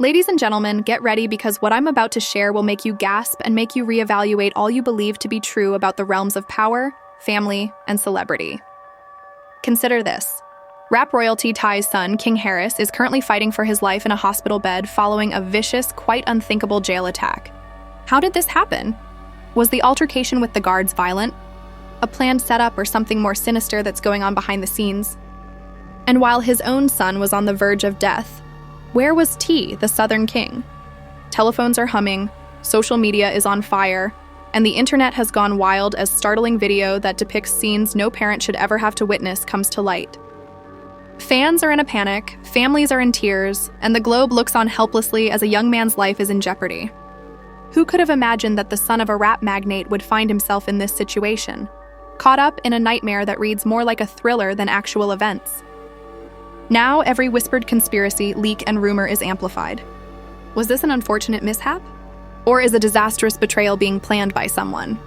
Ladies and gentlemen, get ready because what I'm about to share will make you gasp and make you reevaluate all you believe to be true about the realms of power, family, and celebrity. Consider this. Rap royalty Ty's son, King Harris, is currently fighting for his life in a hospital bed following a vicious, quite unthinkable jail attack. How did this happen? Was the altercation with the guards violent? A planned setup or something more sinister that's going on behind the scenes? And while his own son was on the verge of death, where was T, the Southern King? Telephones are humming, social media is on fire, and the internet has gone wild as startling video that depicts scenes no parent should ever have to witness comes to light. Fans are in a panic, families are in tears, and the globe looks on helplessly as a young man's life is in jeopardy. Who could have imagined that the son of a rap magnate would find himself in this situation, caught up in a nightmare that reads more like a thriller than actual events? Now, every whispered conspiracy, leak, and rumor is amplified. Was this an unfortunate mishap? Or is a disastrous betrayal being planned by someone?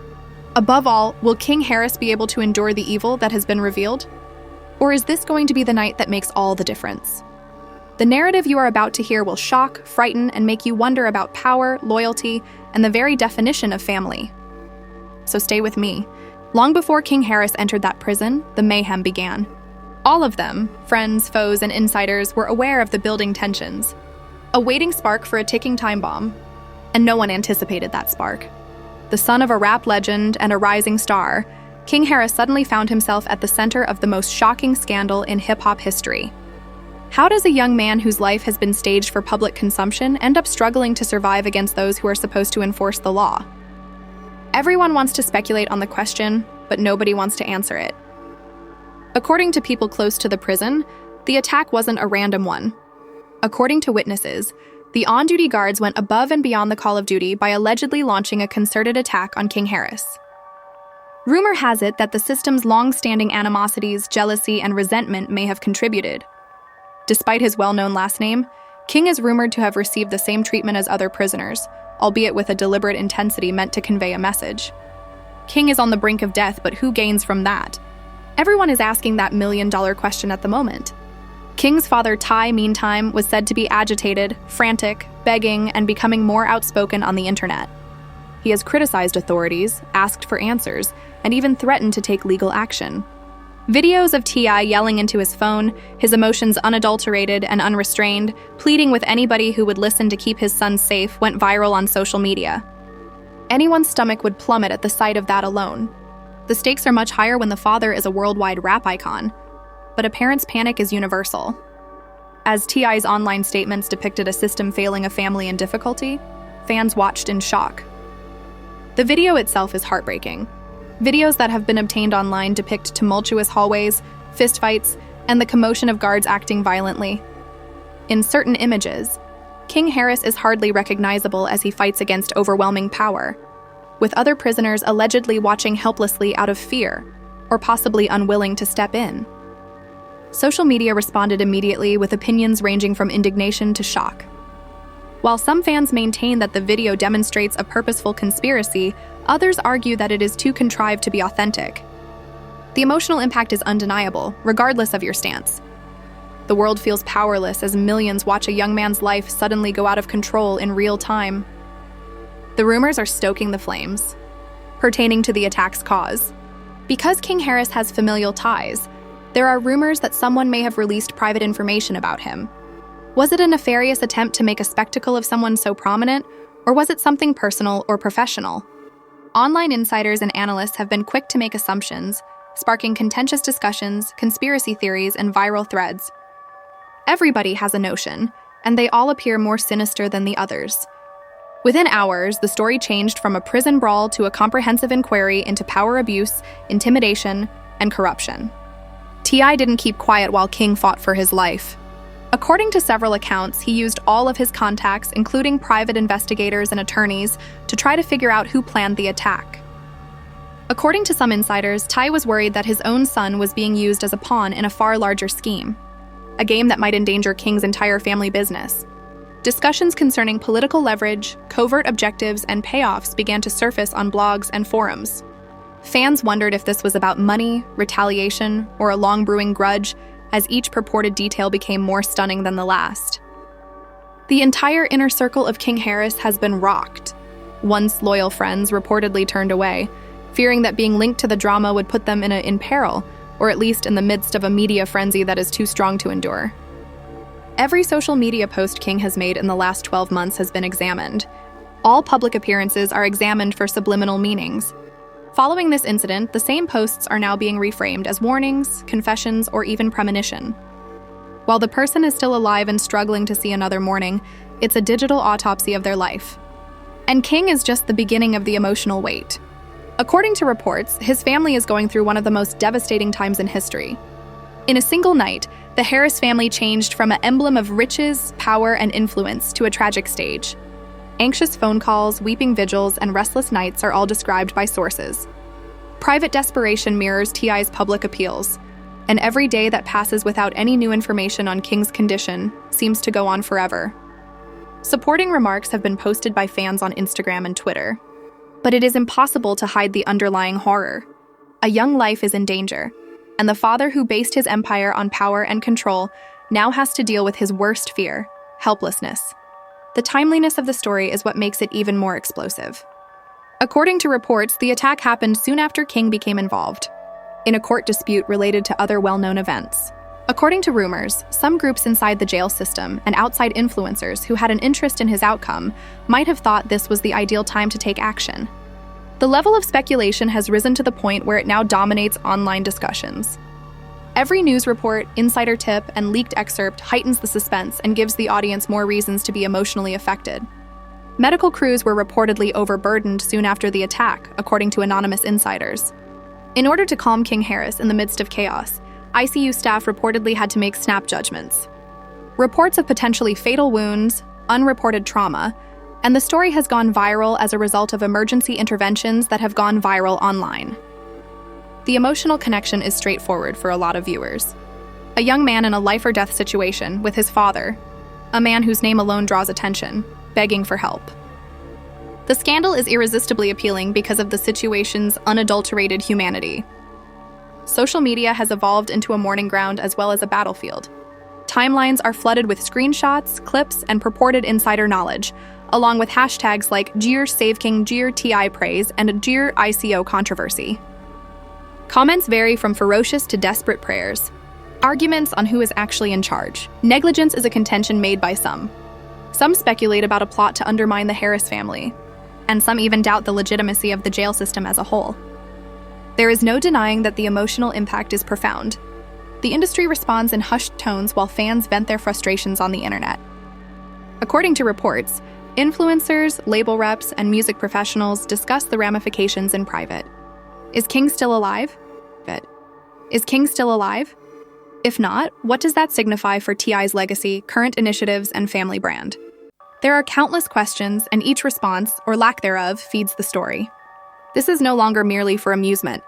Above all, will King Harris be able to endure the evil that has been revealed? Or is this going to be the night that makes all the difference? The narrative you are about to hear will shock, frighten, and make you wonder about power, loyalty, and the very definition of family. So stay with me. Long before King Harris entered that prison, the mayhem began. All of them, friends, foes, and insiders, were aware of the building tensions, a waiting spark for a ticking time bomb, and no one anticipated that spark. The son of a rap legend and a rising star, King Harris suddenly found himself at the center of the most shocking scandal in hip-hop history. How does a young man whose life has been staged for public consumption end up struggling to survive against those who are supposed to enforce the law? Everyone wants to speculate on the question, but nobody wants to answer it. According to people close to the prison, the attack wasn't a random one. According to witnesses, the on-duty guards went above and beyond the call of duty by allegedly launching a concerted attack on King Harris. Rumor has it that the system's long-standing animosities, jealousy, and resentment may have contributed. Despite his well-known last name, King is rumored to have received the same treatment as other prisoners, albeit with a deliberate intensity meant to convey a message. King is on the brink of death, but who gains from that? Everyone is asking that million-dollar question at the moment. King's father, Ty, meantime, was said to be agitated, frantic, begging, and becoming more outspoken on the internet. He has criticized authorities, asked for answers, and even threatened to take legal action. Videos of T.I. yelling into his phone, his emotions unadulterated and unrestrained, pleading with anybody who would listen to keep his son safe, went viral on social media. Anyone's stomach would plummet at the sight of that alone. The stakes are much higher when the father is a worldwide rap icon, but a parent's panic is universal. As T.I.'s online statements depicted a system failing a family in difficulty, fans watched in shock. The video itself is heartbreaking. Videos that have been obtained online depict tumultuous hallways, fistfights, and the commotion of guards acting violently. In certain images, King Harris is hardly recognizable as he fights against overwhelming power, with other prisoners allegedly watching helplessly out of fear, or possibly unwilling to step in. Social media responded immediately with opinions ranging from indignation to shock. While some fans maintain that the video demonstrates a purposeful conspiracy, others argue that it is too contrived to be authentic. The emotional impact is undeniable, regardless of your stance. The world feels powerless as millions watch a young man's life suddenly go out of control in real time. The rumors are stoking the flames, pertaining to the attack's cause. Because King Harris has familial ties, there are rumors that someone may have released private information about him. Was it a nefarious attempt to make a spectacle of someone so prominent, or was it something personal or professional? Online insiders and analysts have been quick to make assumptions, sparking contentious discussions, conspiracy theories, and viral threads. Everybody has a notion, and they all appear more sinister than the others. Within hours, the story changed from a prison brawl to a comprehensive inquiry into power abuse, intimidation, and corruption. T.I. didn't keep quiet while King fought for his life. According to several accounts, he used all of his contacts, including private investigators and attorneys, to try to figure out who planned the attack. According to some insiders, Ty was worried that his own son was being used as a pawn in a far larger scheme, a game that might endanger King's entire family business. Discussions concerning political leverage, covert objectives, and payoffs began to surface on blogs and forums. Fans wondered if this was about money, retaliation, or a long-brewing grudge, as each purported detail became more stunning than the last. The entire inner circle of King Harris has been rocked. Once loyal friends reportedly turned away, fearing that being linked to the drama would put them in peril, or at least in the midst of a media frenzy that is too strong to endure. Every social media post King has made in the last 12 months has been examined. All public appearances are examined for subliminal meanings. Following this incident, the same posts are now being reframed as warnings, confessions, or even premonition. While the person is still alive and struggling to see another morning, it's a digital autopsy of their life. And King is just the beginning of the emotional weight. According to reports, his family is going through one of the most devastating times in history. In a single night, the Harris family changed from an emblem of riches, power, and influence to a tragic stage. Anxious phone calls, weeping vigils, and restless nights are all described by sources. Private desperation mirrors T.I.'s public appeals, and every day that passes without any new information on King's condition seems to go on forever. Supporting remarks have been posted by fans on Instagram and Twitter. But it is impossible to hide the underlying horror. A young life is in danger, and the father who based his empire on power and control now has to deal with his worst fear, helplessness. The timeliness of the story is what makes it even more explosive. According to reports, the attack happened soon after King became involved, in a court dispute related to other well-known events. According to rumors, some groups inside the jail system and outside influencers who had an interest in his outcome might have thought this was the ideal time to take action. The level of speculation has risen to the point where it now dominates online discussions. Every news report, insider tip, and leaked excerpt heightens the suspense and gives the audience more reasons to be emotionally affected. Medical crews were reportedly overburdened soon after the attack, according to anonymous insiders. In order to calm King Harris in the midst of chaos, ICU staff reportedly had to make snap judgments. Reports of potentially fatal wounds, unreported trauma, and the story has gone viral as a result of emergency interventions that have gone viral online. The emotional connection is straightforward for a lot of viewers. A young man in a life-or-death situation with his father, a man whose name alone draws attention, begging for help. The scandal is irresistibly appealing because of the situation's unadulterated humanity. Social media has evolved into a mourning ground as well as a battlefield. Timelines are flooded with screenshots, clips, and purported insider knowledge, along with hashtags like Jeer Save King, Jeer TI Praise, and Jeer ICO Controversy. Comments vary from ferocious to desperate prayers. Arguments on who is actually in charge. Negligence is a contention made by some. Some speculate about a plot to undermine the Harris family, and some even doubt the legitimacy of the jail system as a whole. There is no denying that the emotional impact is profound. The industry responds in hushed tones while fans vent their frustrations on the internet. According to reports, influencers, label reps, and music professionals discuss the ramifications in private. Is King still alive? Is King still alive? If not, what does that signify for T.I.'s legacy, current initiatives, and family brand? There are countless questions, and each response, or lack thereof, feeds the story. This is no longer merely for amusement.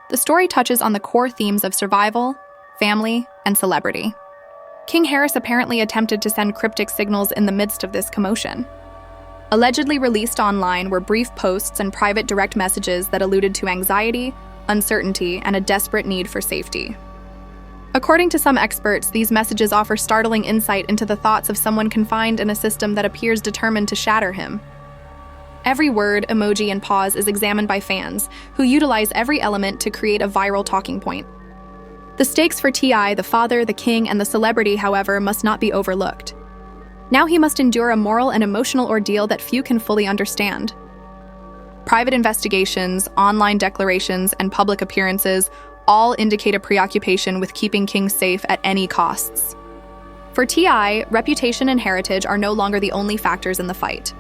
The story touches on the core themes of survival, family, and celebrity. King Harris apparently attempted to send cryptic signals in the midst of this commotion. Allegedly released online were brief posts and private direct messages that alluded to anxiety, uncertainty, and a desperate need for safety. According to some experts, these messages offer startling insight into the thoughts of someone confined in a system that appears determined to shatter him. Every word, emoji, and pause is examined by fans, who utilize every element to create a viral talking point. The stakes for T.I., the father, the king, and the celebrity, however, must not be overlooked. Now he must endure a moral and emotional ordeal that few can fully understand. Private investigations, online declarations, and public appearances all indicate a preoccupation with keeping King safe at any costs. For T.I., reputation and heritage are no longer the only factors in the fight.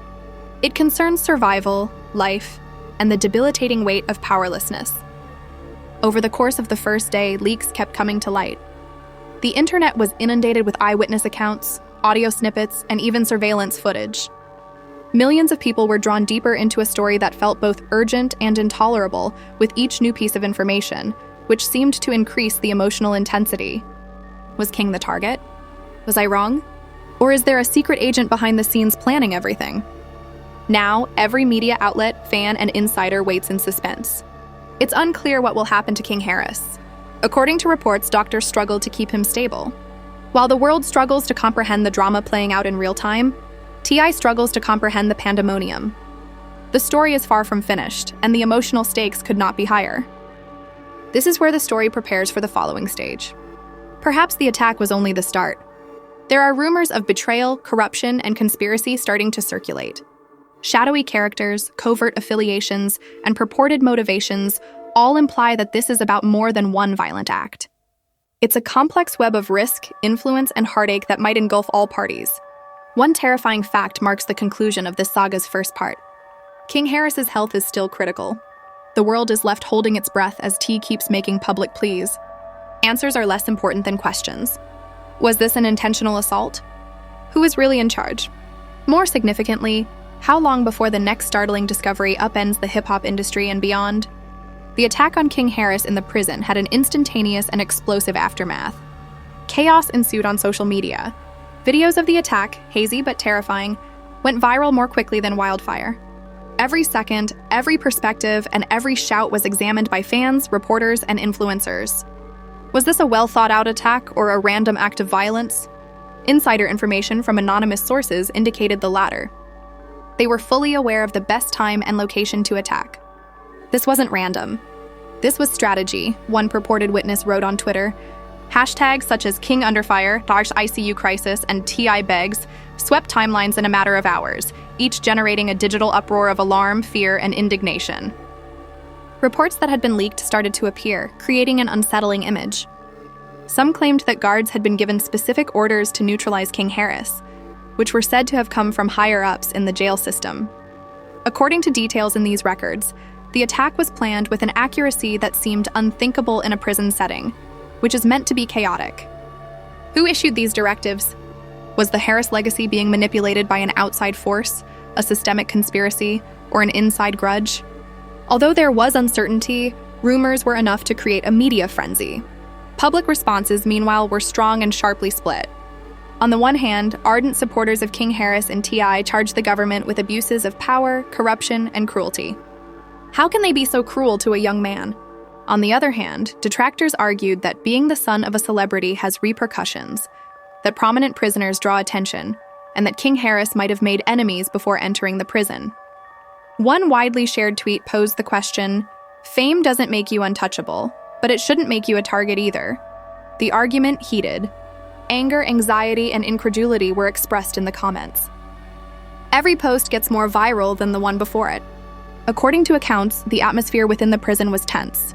It concerns survival, life, and the debilitating weight of powerlessness. Over the course of the first day, leaks kept coming to light. The internet was inundated with eyewitness accounts, audio snippets, and even surveillance footage. Millions of people were drawn deeper into a story that felt both urgent and intolerable with each new piece of information, which seemed to increase the emotional intensity. Was King the target? Was I wrong? Or is there a secret agent behind the scenes planning everything? Now, every media outlet, fan, and insider waits in suspense. It's unclear what will happen to King Harris. According to reports, doctors struggled to keep him stable. While the world struggles to comprehend the drama playing out in real time, T.I. struggles to comprehend the pandemonium. The story is far from finished, and the emotional stakes could not be higher. This is where the story prepares for the following stage. Perhaps the attack was only the start. There are rumors of betrayal, corruption, and conspiracy starting to circulate. Shadowy characters, covert affiliations, and purported motivations all imply that this is about more than one violent act. It's a complex web of risk, influence, and heartache that might engulf all parties. One terrifying fact marks the conclusion of this saga's first part. King Harris's health is still critical. The world is left holding its breath as T keeps making public pleas. Answers are less important than questions. Was this an intentional assault? Who is really in charge? More significantly, how long before the next startling discovery upends the hip-hop industry and beyond? The attack on King Harris in the prison had an instantaneous and explosive aftermath. Chaos ensued on social media. Videos of the attack, hazy but terrifying, went viral more quickly than wildfire. Every second, every perspective, and every shout was examined by fans, reporters, and influencers. Was this a well-thought-out attack or a random act of violence? Insider information from anonymous sources indicated the latter. They were fully aware of the best time and location to attack. This wasn't random. This was strategy, one purported witness wrote on Twitter. Hashtags such as King Under Fire, Darsh ICU Crisis, and T.I. Begs swept timelines in a matter of hours, each generating a digital uproar of alarm, fear, and indignation. Reports that had been leaked started to appear, creating an unsettling image. Some claimed that guards had been given specific orders to neutralize King Harris, which were said to have come from higher-ups in the jail system. According to details in these records, the attack was planned with an accuracy that seemed unthinkable in a prison setting, which is meant to be chaotic. Who issued these directives? Was the Harris legacy being manipulated by an outside force, a systemic conspiracy, or an inside grudge? Although there was uncertainty, rumors were enough to create a media frenzy. Public responses, meanwhile, were strong and sharply split. On the one hand, ardent supporters of King Harris and T.I. charged the government with abuses of power, corruption, and cruelty. How can they be so cruel to a young man? On the other hand, detractors argued that being the son of a celebrity has repercussions, that prominent prisoners draw attention, and that King Harris might have made enemies before entering the prison. One widely shared tweet posed the question, "Fame doesn't make you untouchable, but it shouldn't make you a target either." The argument heated. Anger, anxiety, and incredulity were expressed in the comments. Every post gets more viral than the one before it. According to accounts, the atmosphere within the prison was tense.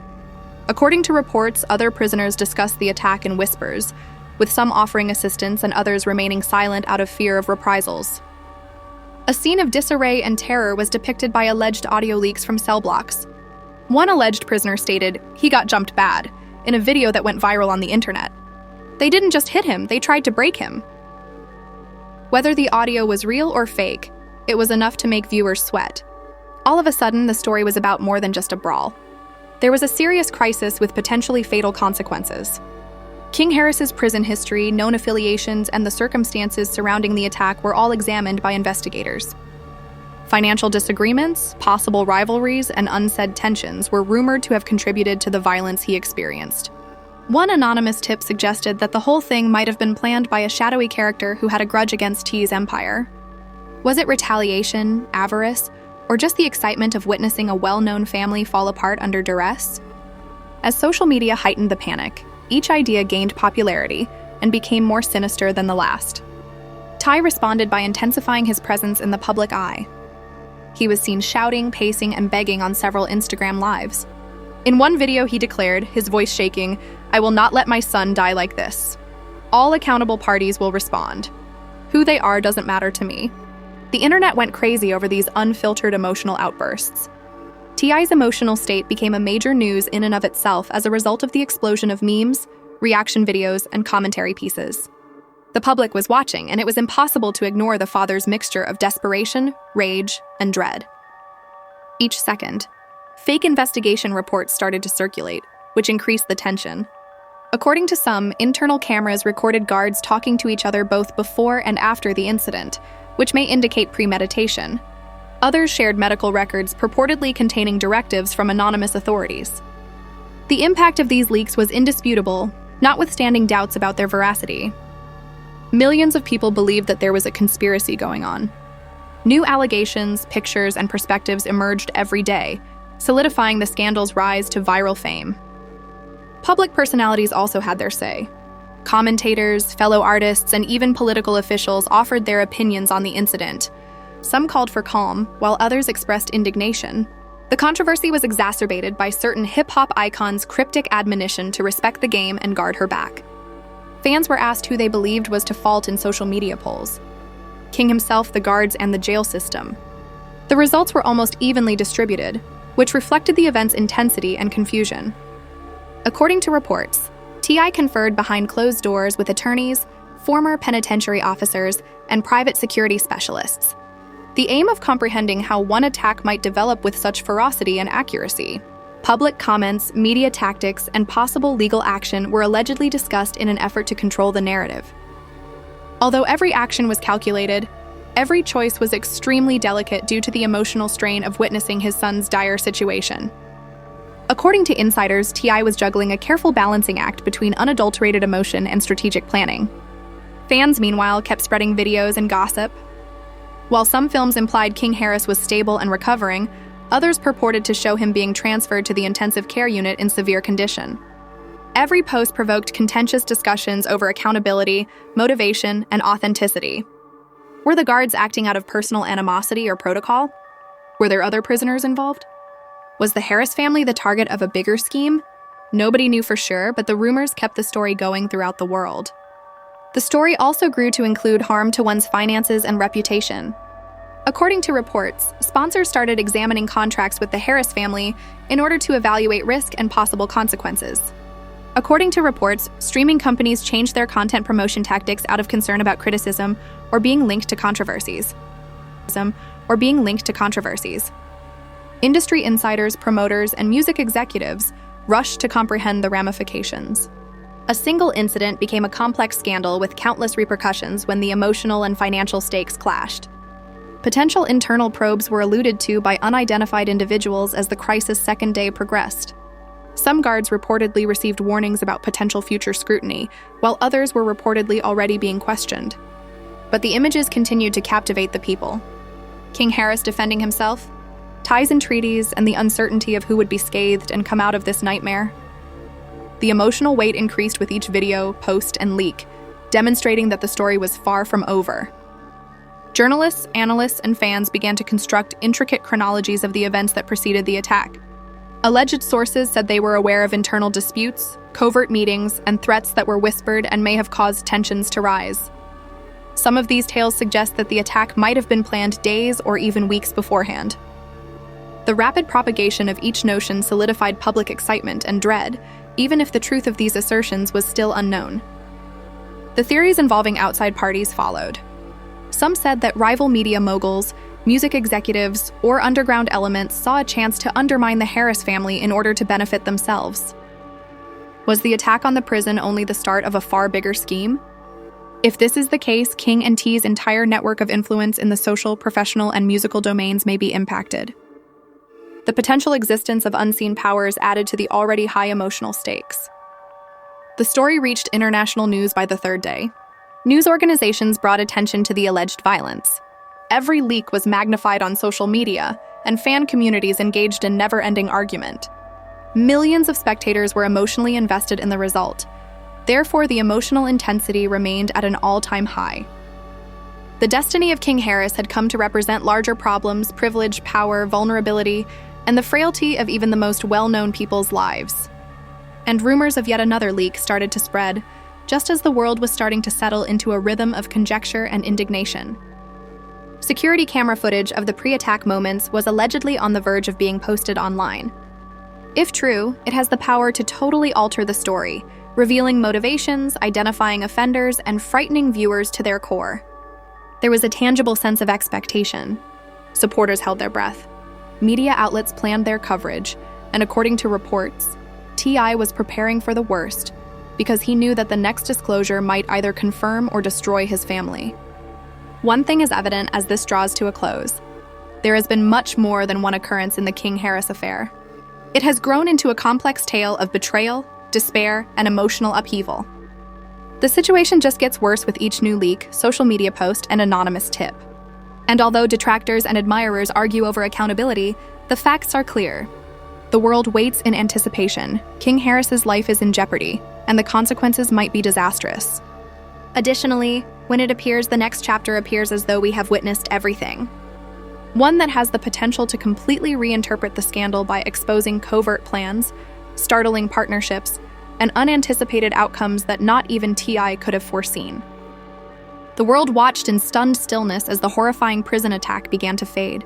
According to reports, other prisoners discussed the attack in whispers, with some offering assistance and others remaining silent out of fear of reprisals. A scene of disarray and terror was depicted by alleged audio leaks from cell blocks. One alleged prisoner stated, "He got jumped bad," in a video that went viral on the internet. They didn't just hit him, they tried to break him. Whether the audio was real or fake, it was enough to make viewers sweat. All of a sudden, the story was about more than just a brawl. There was a serious crisis with potentially fatal consequences. King Harris's prison history, known affiliations, and the circumstances surrounding the attack were all examined by investigators. Financial disagreements, possible rivalries, and unsaid tensions were rumored to have contributed to the violence he experienced. One anonymous tip suggested that the whole thing might have been planned by a shadowy character who had a grudge against T's empire. Was it retaliation, avarice, or just the excitement of witnessing a well-known family fall apart under duress? As social media heightened the panic, each idea gained popularity and became more sinister than the last. Ty responded by intensifying his presence in the public eye. He was seen shouting, pacing, and begging on several Instagram lives. In one video, he declared, his voice shaking, "I will not let my son die like this. All accountable parties will respond. Who they are doesn't matter to me." The internet went crazy over these unfiltered emotional outbursts. T.I.'s emotional state became a major news in and of itself as a result of the explosion of memes, reaction videos, and commentary pieces. The public was watching, and it was impossible to ignore the father's mixture of desperation, rage, and dread. Each second, fake investigation reports started to circulate, which increased the tension. According to some, internal cameras recorded guards talking to each other both before and after the incident, which may indicate premeditation. Others shared medical records purportedly containing directives from anonymous authorities. The impact of these leaks was indisputable, notwithstanding doubts about their veracity. Millions of people believed that there was a conspiracy going on. New allegations, pictures, and perspectives emerged every day, solidifying the scandal's rise to viral fame. Public personalities also had their say. Commentators, fellow artists, and even political officials offered their opinions on the incident. Some called for calm, while others expressed indignation. The controversy was exacerbated by certain hip-hop icons' cryptic admonition to respect the game and guard her back. Fans were asked who they believed was to fault in social media polls: King himself, the guards, and the jail system. The results were almost evenly distributed, which reflected the event's intensity and confusion. According to reports, T.I. conferred behind closed doors with attorneys, former penitentiary officers, and private security specialists. The aim of comprehending how one attack might develop with such ferocity and accuracy. Public comments, media tactics, and possible legal action were allegedly discussed in an effort to control the narrative. Although every action was calculated, every choice was extremely delicate due to the emotional strain of witnessing his son's dire situation. According to insiders, T.I. was juggling a careful balancing act between unadulterated emotion and strategic planning. Fans, meanwhile, kept spreading videos and gossip. While some films implied King Harris was stable and recovering, others purported to show him being transferred to the intensive care unit in severe condition. Every post provoked contentious discussions over accountability, motivation, and authenticity. Were the guards acting out of personal animosity or protocol? Were there other prisoners involved? Was the Harris family the target of a bigger scheme? Nobody knew for sure, but the rumors kept the story going throughout the world. The story also grew to include harm to one's finances and reputation. According to reports, sponsors started examining contracts with the Harris family in order to evaluate risk and possible consequences. According to reports, streaming companies changed their content promotion tactics out of concern about criticism or being linked to controversies. Industry insiders, promoters, and music executives rushed to comprehend the ramifications. A single incident became a complex scandal with countless repercussions when the emotional and financial stakes clashed. Potential internal probes were alluded to by unidentified individuals as the crisis' second day progressed. Some guards reportedly received warnings about potential future scrutiny, while others were reportedly already being questioned. But the images continued to captivate the people. King Harris defending himself, ties and treaties, and the uncertainty of who would be scathed and come out of this nightmare. The emotional weight increased with each video, post, and leak, demonstrating that the story was far from over. Journalists, analysts, and fans began to construct intricate chronologies of the events that preceded the attack. Alleged sources said they were aware of internal disputes, covert meetings, and threats that were whispered and may have caused tensions to rise. Some of these tales suggest that the attack might have been planned days or even weeks beforehand. The rapid propagation of each notion solidified public excitement and dread, even if the truth of these assertions was still unknown. The theories involving outside parties followed. Some said that rival media moguls, music executives, or underground elements saw a chance to undermine the Harris family in order to benefit themselves. Was the attack on the prison only the start of a far bigger scheme? If this is the case, King and T's entire network of influence in the social, professional, and musical domains may be impacted. The potential existence of unseen powers added to the already high emotional stakes. The story reached international news by the third day. News organizations brought attention to the alleged violence. Every leak was magnified on social media, and fan communities engaged in never-ending argument. Millions of spectators were emotionally invested in the result. Therefore, the emotional intensity remained at an all-time high. The destiny of King Harris had come to represent larger problems, privilege, power, vulnerability, and the frailty of even the most well-known people's lives. And rumors of yet another leak started to spread, just as the world was starting to settle into a rhythm of conjecture and indignation. Security camera footage of the pre-attack moments was allegedly on the verge of being posted online. If true, it has the power to totally alter the story, revealing motivations, identifying offenders, and frightening viewers to their core. There was a tangible sense of expectation. Supporters held their breath. Media outlets planned their coverage, and according to reports, T.I. was preparing for the worst because he knew that the next disclosure might either confirm or destroy his family. One thing is evident as this draws to a close. There has been much more than one occurrence in the King Harris affair. It has grown into a complex tale of betrayal, despair, and emotional upheaval. The situation just gets worse with each new leak, social media post, and anonymous tip. And although detractors and admirers argue over accountability, the facts are clear. The world waits in anticipation. King Harris's life is in jeopardy, and the consequences might be disastrous. Additionally, when it appears, the next chapter appears as though we have witnessed everything. One that has the potential to completely reinterpret the scandal by exposing covert plans, startling partnerships, and unanticipated outcomes that not even T.I. could have foreseen. The world watched in stunned stillness as the horrifying prison attack began to fade.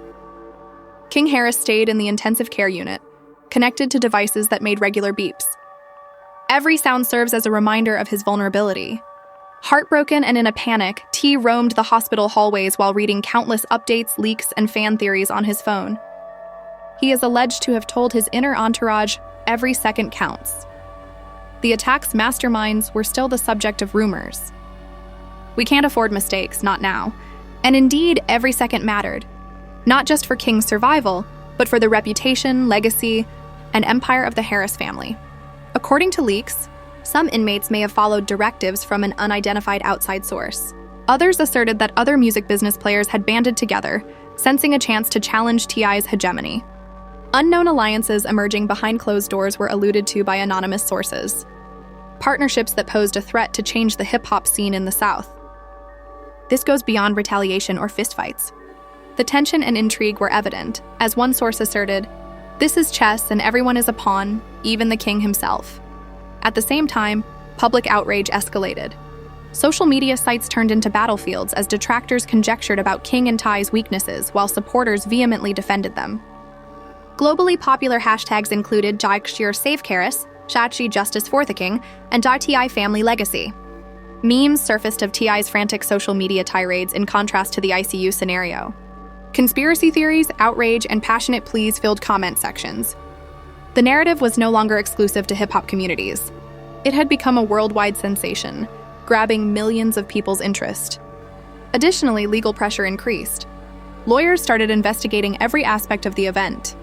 King Harris stayed in the intensive care unit, connected to devices that made regular beeps. Every sound serves as a reminder of his vulnerability. Heartbroken and in a panic, T roamed the hospital hallways while reading countless updates, leaks, and fan theories on his phone. He is alleged to have told his inner entourage, "Every second counts." The attack's masterminds were still the subject of rumors. We can't afford mistakes, not now. And indeed, every second mattered. Not just for King's survival, but for the reputation, legacy, and empire of the Harris family. According to leaks, some inmates may have followed directives from an unidentified outside source. Others asserted that other music business players had banded together, sensing a chance to challenge T.I.'s hegemony. Unknown alliances emerging behind closed doors were alluded to by anonymous sources. Partnerships that posed a threat to change the hip-hop scene in the South. This goes beyond retaliation or fistfights. The tension and intrigue were evident, as one source asserted, "This is chess and everyone is a pawn, even the king himself." At the same time, public outrage escalated. Social media sites turned into battlefields as detractors conjectured about King and Ty's weaknesses while supporters vehemently defended them. Globally popular hashtags included Jaikshir Save Harris, Shachi Justice for the King, and Ti Family Legacy. Memes surfaced of T.I.'s frantic social media tirades in contrast to the ICU scenario. Conspiracy theories, outrage, and passionate pleas filled comment sections. The narrative was no longer exclusive to hip-hop communities. It had become a worldwide sensation, grabbing millions of people's interest. Additionally, legal pressure increased. Lawyers started investigating every aspect of the event.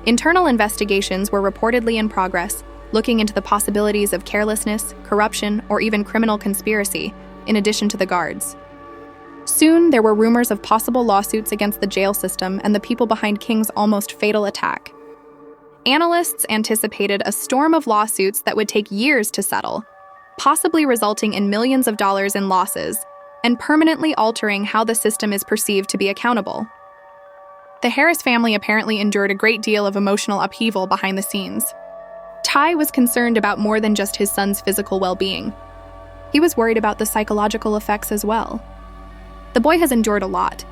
Internal investigations were reportedly in progress, looking into the possibilities of carelessness, corruption, or even criminal conspiracy, in addition to the guards. Soon, there were rumors of possible lawsuits against the jail system and the people behind King's almost fatal attack. Analysts anticipated a storm of lawsuits that would take years to settle, possibly resulting in millions of dollars in losses and permanently altering how the system is perceived to be accountable. The Harris family apparently endured a great deal of emotional upheaval behind the scenes. Ty was concerned about more than just his son's physical well-being. He was worried about the psychological effects as well. The boy has endured a lot.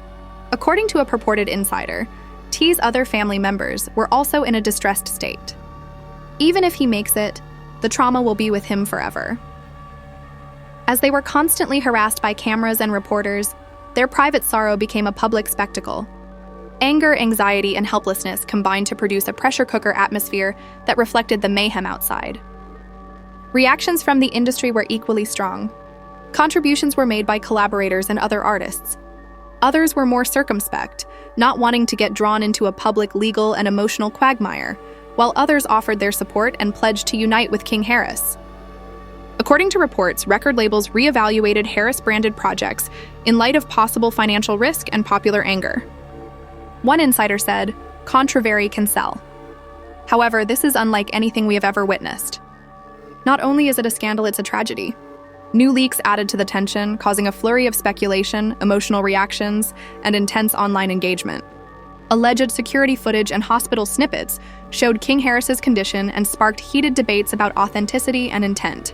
According to a purported insider, T's other family members were also in a distressed state. Even if he makes it, the trauma will be with him forever. As they were constantly harassed by cameras and reporters, their private sorrow became a public spectacle. Anger, anxiety, and helplessness combined to produce a pressure cooker atmosphere that reflected the mayhem outside. Reactions from the industry were equally strong. Contributions were made by collaborators and other artists. Others were more circumspect, not wanting to get drawn into a public legal and emotional quagmire, while others offered their support and pledged to unite with King Harris. According to reports, record labels reevaluated Harris-branded projects in light of possible financial risk and popular anger. One insider said, "Controversy can sell." However, this is unlike anything we have ever witnessed. Not only is it a scandal, it's a tragedy. New leaks added to the tension, causing a flurry of speculation, emotional reactions, and intense online engagement. Alleged security footage and hospital snippets showed King Harris's condition and sparked heated debates about authenticity and intent.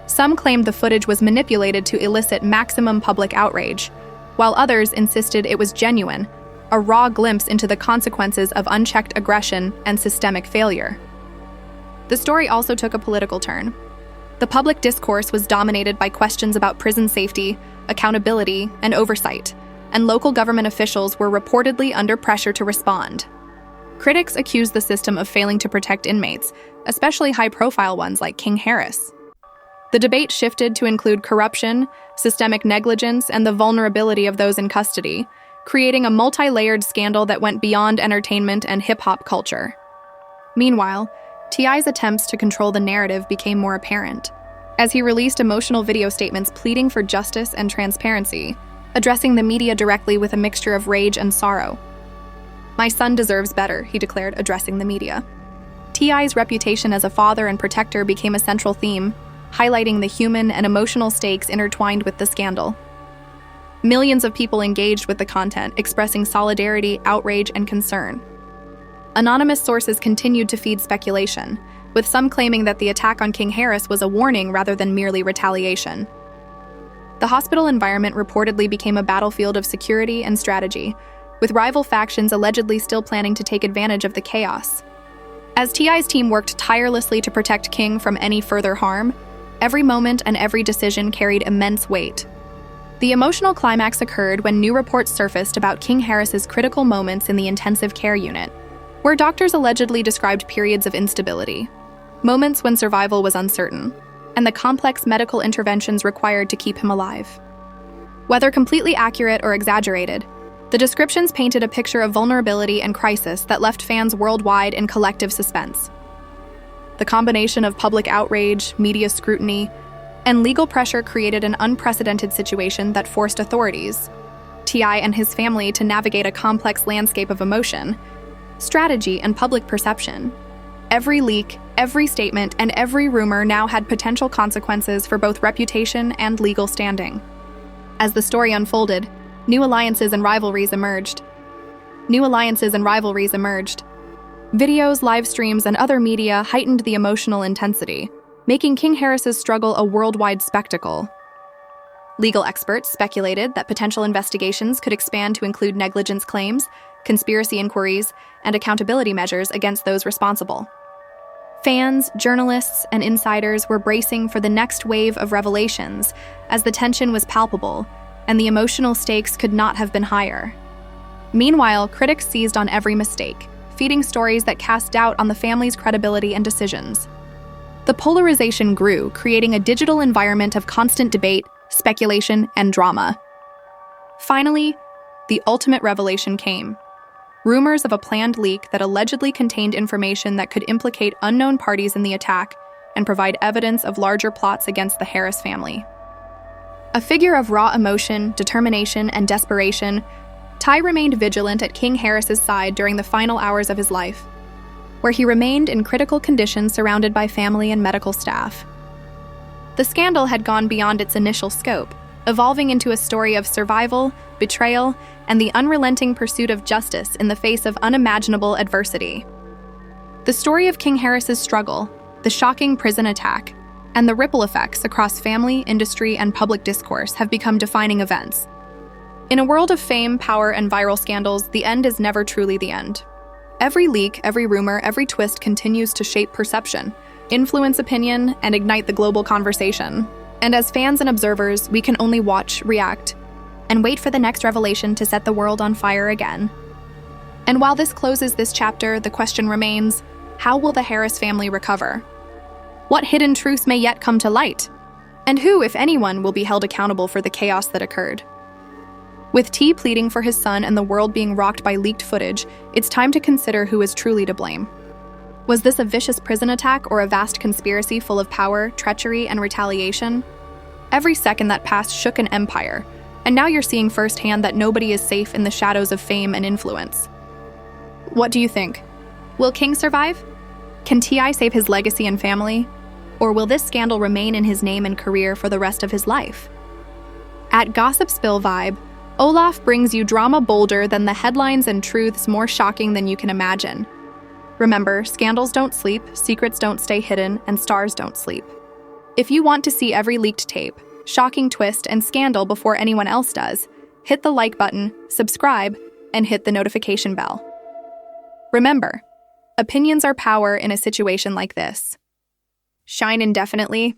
Some claimed the footage was manipulated to elicit maximum public outrage, while others insisted it was genuine, a raw glimpse into the consequences of unchecked aggression and systemic failure. The story also took a political turn. The public discourse was dominated by questions about prison safety, accountability, and oversight, and local government officials were reportedly under pressure to respond. Critics accused the system of failing to protect inmates, especially high-profile ones like King Harris. The debate shifted to include corruption, systemic negligence, and the vulnerability of those in custody, creating a multi-layered scandal that went beyond entertainment and hip-hop culture. Meanwhile, T.I.'s attempts to control the narrative became more apparent. as he released emotional video statements pleading for justice and transparency, addressing the media directly with a mixture of rage and sorrow. "My son deserves better," he declared, addressing the media. T.I.'s reputation as a father and protector became a central theme, highlighting the human and emotional stakes intertwined with the scandal. Millions of people engaged with the content, expressing solidarity, outrage, and concern. Anonymous sources continued to feed speculation, with some claiming that the attack on King Harris was a warning rather than merely retaliation. The hospital environment reportedly became a battlefield of security and strategy, with rival factions allegedly still planning to take advantage of the chaos. As T.I.'s team worked tirelessly to protect King from any further harm, every moment and every decision carried immense weight. The emotional climax occurred when new reports surfaced about King Harris's critical moments in the intensive care unit, where doctors allegedly described periods of instability, moments when survival was uncertain, and the complex medical interventions required to keep him alive. Whether completely accurate or exaggerated, the descriptions painted a picture of vulnerability and crisis that left fans worldwide in collective suspense. The combination of public outrage, media scrutiny, and legal pressure created an unprecedented situation that forced authorities, T.I. and his family, to navigate a complex landscape of emotion, strategy, and public perception. Every leak, every statement, and every rumor now had potential consequences for both reputation and legal standing. As the story unfolded, new alliances and rivalries emerged. Videos, live streams, and other media heightened the emotional intensity, making King Harris's struggle a worldwide spectacle. Legal experts speculated that potential investigations could expand to include negligence claims, conspiracy inquiries, and accountability measures against those responsible. Fans, journalists, and insiders were bracing for the next wave of revelations, as the tension was palpable, and the emotional stakes could not have been higher. Meanwhile, critics seized on every mistake, feeding stories that cast doubt on the family's credibility and decisions. The polarization grew, creating a digital environment of constant debate, speculation, and drama. Finally, the ultimate revelation came. Rumors of a planned leak that allegedly contained information that could implicate unknown parties in the attack and provide evidence of larger plots against the Harris family. A figure of raw emotion, determination, and desperation, Ty remained vigilant at King Harris's side during the final hours of his life, where he remained in critical condition surrounded by family and medical staff. The scandal had gone beyond its initial scope, evolving into a story of survival, betrayal, and the unrelenting pursuit of justice in the face of unimaginable adversity. The story of King Harris's struggle, the shocking prison attack, and the ripple effects across family, industry, and public discourse have become defining events. In a world of fame, power, and viral scandals, the end is never truly the end. Every leak, every rumor, every twist continues to shape perception, influence opinion, and ignite the global conversation. And as fans and observers, we can only watch, react, and wait for the next revelation to set the world on fire again. And while this closes this chapter, the question remains, how will the Harris family recover? What hidden truths may yet come to light? And who, if anyone, will be held accountable for the chaos that occurred? With T pleading for his son and the world being rocked by leaked footage, it's time to consider who is truly to blame. Was this a vicious prison attack or a vast conspiracy full of power, treachery, and retaliation? Every second that passed shook an empire, and now you're seeing firsthand that nobody is safe in the shadows of fame and influence. What do you think? Will King survive? Can T.I. save his legacy and family? Or will this scandal remain in his name and career for the rest of his life? At Gossip Spill Vibe, Olaf brings you drama bolder than the headlines and truths more shocking than you can imagine. Remember, scandals don't sleep, secrets don't stay hidden, and stars don't sleep. If you want to see every leaked tape, shocking twist, and scandal before anyone else does, hit the like button, subscribe, and hit the notification bell. Remember, opinions are power in a situation like this. Shine indefinitely.